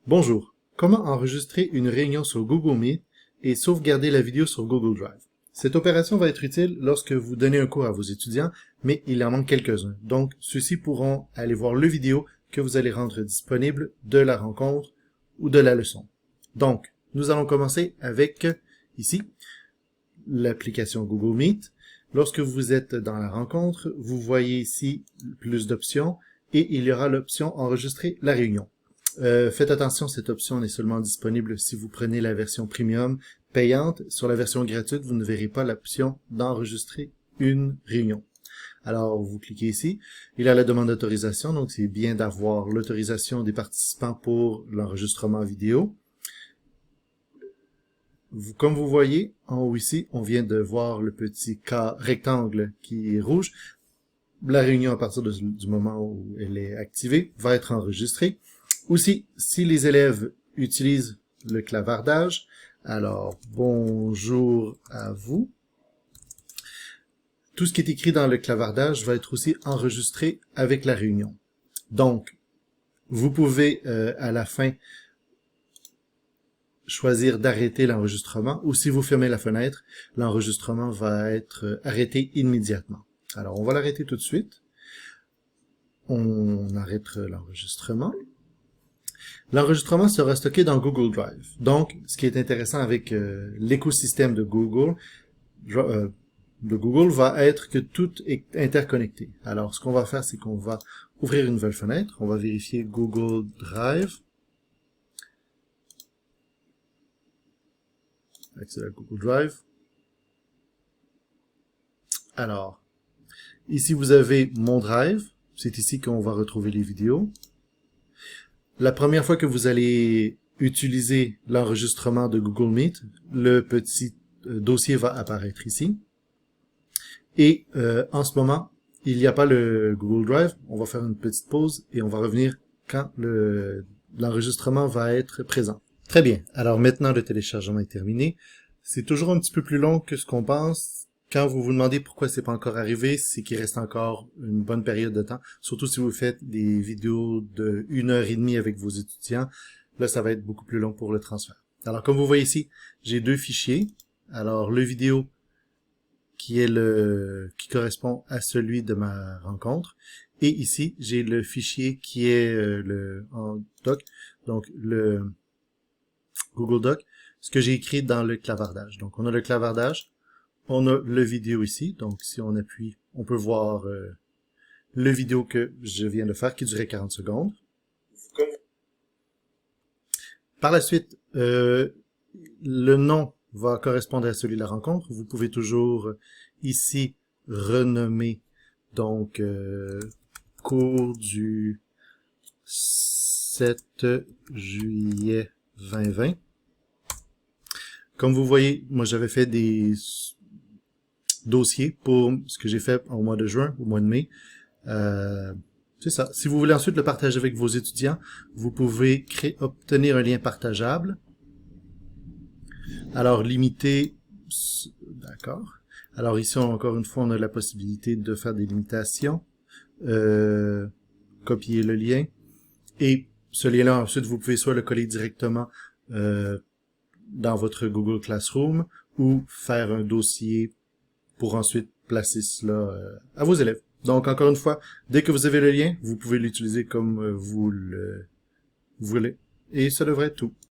Bonjour, comment enregistrer une réunion sur Google Meet et sauvegarder la vidéo sur Google Drive? Cette opération va être utile lorsque vous donnez un cours à vos étudiants, mais il en manque quelques-uns. Donc, ceux-ci pourront aller voir le vidéo que vous allez rendre disponible de la rencontre ou de la leçon. Donc, nous allons commencer avec, ici, l'application Google Meet. Lorsque vous êtes dans la rencontre, vous voyez ici plus d'options et il y aura l'option enregistrer la réunion. Faites attention, cette option n'est seulement disponible si vous prenez la version premium payante. Sur la version gratuite, vous ne verrez pas l'option d'enregistrer une réunion. Alors, vous cliquez ici. Il y a la demande d'autorisation, donc c'est bien d'avoir l'autorisation des participants pour l'enregistrement vidéo. Comme vous voyez, en haut ici, on vient de voir le petit cas rectangle qui est rouge. La réunion, à partir du moment où elle est activée, va être enregistrée. Aussi, si les élèves utilisent le clavardage, alors bonjour à vous. Tout ce qui est écrit dans le clavardage va être aussi enregistré avec la réunion. Donc, vous pouvez à la fin choisir d'arrêter l'enregistrement ou si vous fermez la fenêtre, l'enregistrement va être arrêté immédiatement. Alors, on va l'arrêter tout de suite. On arrête l'enregistrement. L'enregistrement sera stocké dans Google Drive. Donc, ce qui est intéressant avec l'écosystème de Google va être que tout est interconnecté. Alors, ce qu'on va faire, c'est qu'on va ouvrir une nouvelle fenêtre. On va vérifier Google Drive. Accéder à Google Drive. Alors, ici, vous avez mon Drive. C'est ici qu'on va retrouver les vidéos. La première fois que vous allez utiliser l'enregistrement de Google Meet, le petit dossier va apparaître ici. Et en ce moment, il n'y a pas le Google Drive. On va faire une petite pause et on va revenir quand l'enregistrement va être présent. Très bien. Alors maintenant, le téléchargement est terminé. C'est toujours un petit peu plus long que ce qu'on pense. Quand vous vous demandez pourquoi c'est pas encore arrivé, c'est qu'il reste encore une bonne période de temps. Surtout si vous faites des vidéos de 1h30 avec vos étudiants. Là, ça va être beaucoup plus long pour le transfert. Alors, comme vous voyez ici, j'ai deux fichiers. Alors, le vidéo qui correspond à celui de ma rencontre. Et ici, j'ai le fichier qui est en doc, donc le Google Doc, ce que j'ai écrit dans le clavardage. Donc, on a le clavardage. On a le vidéo ici, donc si on appuie, on peut voir le vidéo que je viens de faire qui durait 40 secondes. Par la suite, le nom va correspondre à celui de la rencontre. Vous pouvez toujours ici renommer donc cours du 7 juillet 2020. Comme vous voyez, moi j'avais fait des dossier pour ce que j'ai fait au mois de juin, au mois de mai. C'est ça. Si vous voulez ensuite le partager avec vos étudiants, vous pouvez obtenir un lien partageable. Alors, limiter... D'accord. Alors ici, encore une fois, on a la possibilité de faire des limitations. Copier le lien. Et ce lien-là, ensuite, vous pouvez soit le coller directement dans votre Google Classroom ou faire un dossier pour ensuite placer cela à vos élèves. Donc, encore une fois, dès que vous avez le lien, vous pouvez l'utiliser comme vous le voulez. Et ça devrait être tout.